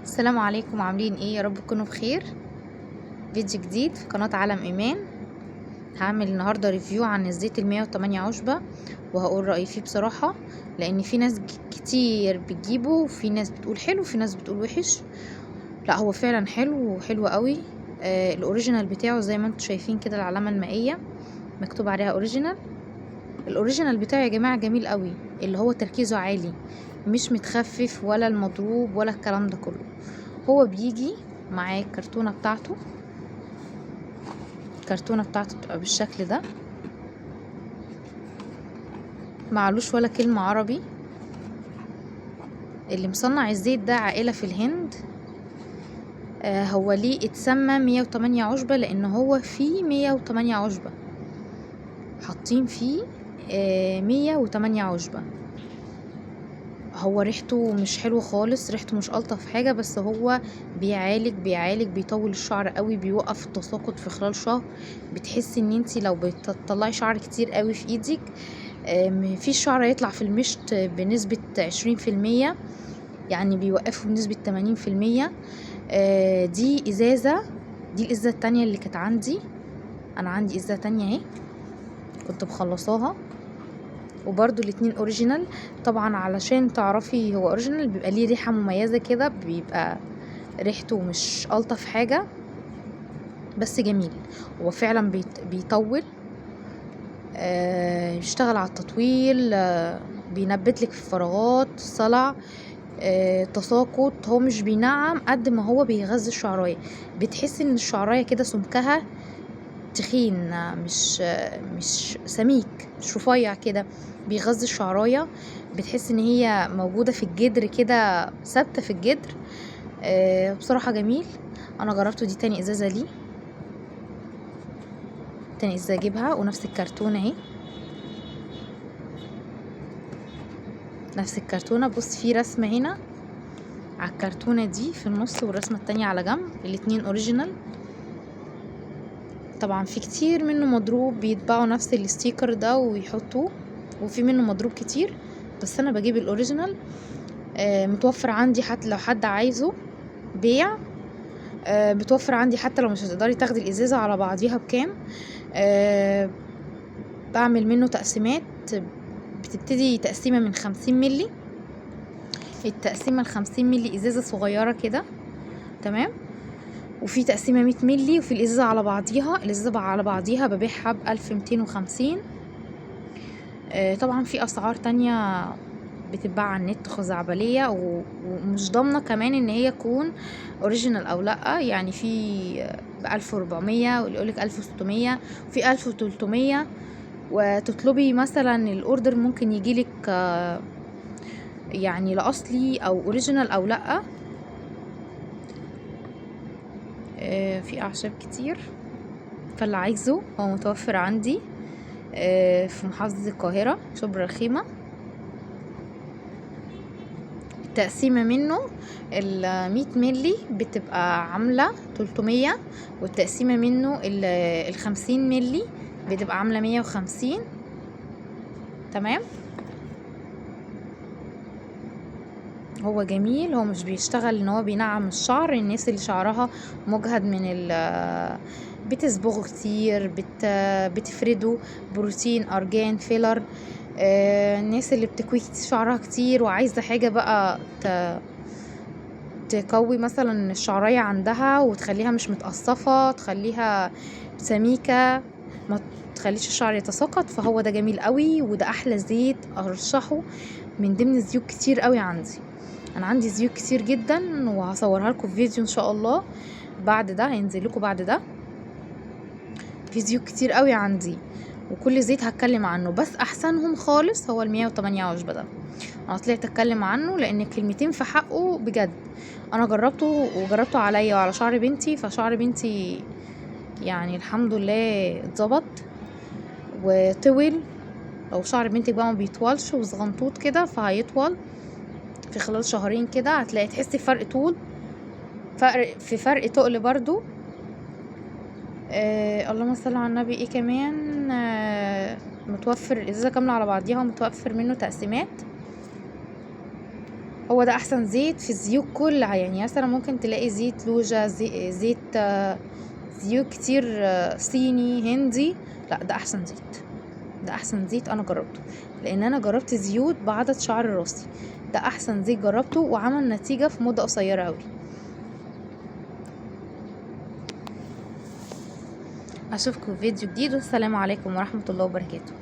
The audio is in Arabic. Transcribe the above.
السلام عليكم، عاملين ايه؟ يا رب تكونوا بخير. فيديو جديد في قناة عالم ايمان. هعمل النهاردة ريفيو عن الزيت ال108 عشبة، وهقول رأيي فيه بصراحة، لان في ناس كتير بتجيبه، وفي ناس بتقول حلو وفي ناس بتقول وحش. لا، هو فعلا حلو وحلو قوي. الاوريجينال بتاعه زي ما انتم شايفين كده، العلامة المائية مكتوب عليها اوريجينال. الاوريجينال بتاعه يا جماعة جميل قوي، اللي هو تركيزه عالي، مش متخفف ولا المضروب ولا الكلام ده كله. هو بيجي معاه الكرتونة بتاعته. الكرتونة بتاعته بتبقى بالشكل ده، معلوش ولا كلمة عربي. اللي مصنع الزيت ده عائلة في الهند. هو ليه اتسمى 108 عشبة؟ لان هو فيه 108 عشبة، حاطين فيه 108 عشبة. هو ريحته مش حلوة خالص، ريحته مش ألطف حاجة، بس هو بيعالج بيطول الشعر قوي، بيوقف التساقط في خلال شهر. بتحسي ان انتي لو بتطلعي شعر كتير قوي في ايدك، مفيش شعر يطلع في المشط بنسبة 20%، يعني بيوقفه بنسبة 80%. دي ازازة، دي الازازة التانية اللي كانت عندي. انا عندي ازازة تانية اهي، كنت مخلصاها، وبرضو الاتنين اوريجينال. طبعا علشان تعرفي هو اوريجينال بيبقى ليه ريحة مميزة كده، بيبقى ريحته مش ألطف حاجة بس جميل. هو فعلا بيطول، بيشتغل على التطويل، بينبتلك في الفراغات، صلع، تساقط. هو مش بينعم قد ما هو بيغذي الشعرايه. بتحس ان الشعرايه كده سمكها تخين، مش سميك، مش رفيع كده، بيغذي الشعرايه. بتحس ان هي موجوده في الجدر كده، ثابته في الجدر. بصراحه جميل. انا جربته، دي تاني ازازه ليه، تاني ازازه اجيبها، ونفس الكرتونه اهي، نفس الكرتونه. بص، في رسمه هنا على الكرتونه دي في النص، والرسمه التانية على جنب، الاتنين اوريجينال. طبعا في كتير منه مضروب، بيطبعوا نفس الستيكر ده ويحطوه، وفي منه مضروب كتير، بس انا بجيب الاوريجينال. متوفر عندي حتى لو حد عايزه بيع. بتوفر عندي حتى لو مش هتقدري تاخدي الازازه على بعضيها بكام. بعمل منه تقسيمات، بتبتدي تقسيمه من 50 ملي. التقسيمه ال50 ملي ازازه صغيره كده، تمام. وفي تقسيمه 100 ملي، وفي الازازه على بعضيها، الازازه على بعضيها ببيعها ب1250. طبعا في اسعار تانية بتتباع على النت خزعبلية، ومش ضامنة كمان ان هي تكون اوريجينال او لا. يعني في ب1400، واللي يقولك 1600، وفي 1300. وتطلبي مثلا الاوردر ممكن يجيلك يعني لاصلي او اوريجينال او لا. في اعشاب كتير، فاللي عايزه هو متوفر عندي في محافظة القاهرة، شبرا الخيمة. التقسيمة منه 100 ملي بتبقى عاملة 300، والتقسيمة منه 50 ملي بتبقى عاملة 150. تمام. هو جميل، هو مش بيشتغل ان هو بينعم الشعر. الناس اللي شعرها مجهد من بتصبغه كتير، بتفرده بروتين، ارجان، فيلر. الناس اللي بتكوي شعرها كتير وعايزة حاجة بقى تقوي مثلا الشعرية عندها، وتخليها مش متقصفة، تخليها سميكة، ما تخليش الشعر يتساقط. فهو ده جميل قوي، وده احلى زيت ارشحه من ضمن الزيوت كتير قوي عندي. انا عندي زيوت كتير جدا، وهصورها لكم في فيديو ان شاء الله. بعد ده هينزل لكم، بعد ده في زيوت كتير قوي عندي، وكل زيت هتكلم عنه، بس احسنهم خالص هو ال108 عشبة ده. انا طلعت اتكلم عنه لان كلمتين في حقه بجد. انا جربته، وجربته عليا وعلى شعر بنتي، فشعر بنتي يعني الحمد لله اتظبط وطول. لو شعر بنتك بقى ما بيطولش وصغنطوط كده، فهيطول في خلال شهرين كده. هتلاقي تحسي فرق طول، فرق تقل برضو. اللهم صل على النبي. ايه كمان؟ متوفر الازازه كامله على بعضيها، ومتوفر منه تقسيمات. هو ده احسن زيت في الزيوت كلها. يعني مثلا ممكن تلاقي زيت لوجا، زيت زيوت كتير، صيني، هندي. لا ده احسن زيت، ده احسن زيت انا جربته، لان انا جربت زيوت بعضت شعر راسي. ده احسن زيت جربته وعمل نتيجة في مدة قصيرة اوي. اشوفكم في فيديو جديد، والسلام عليكم ورحمة الله وبركاته.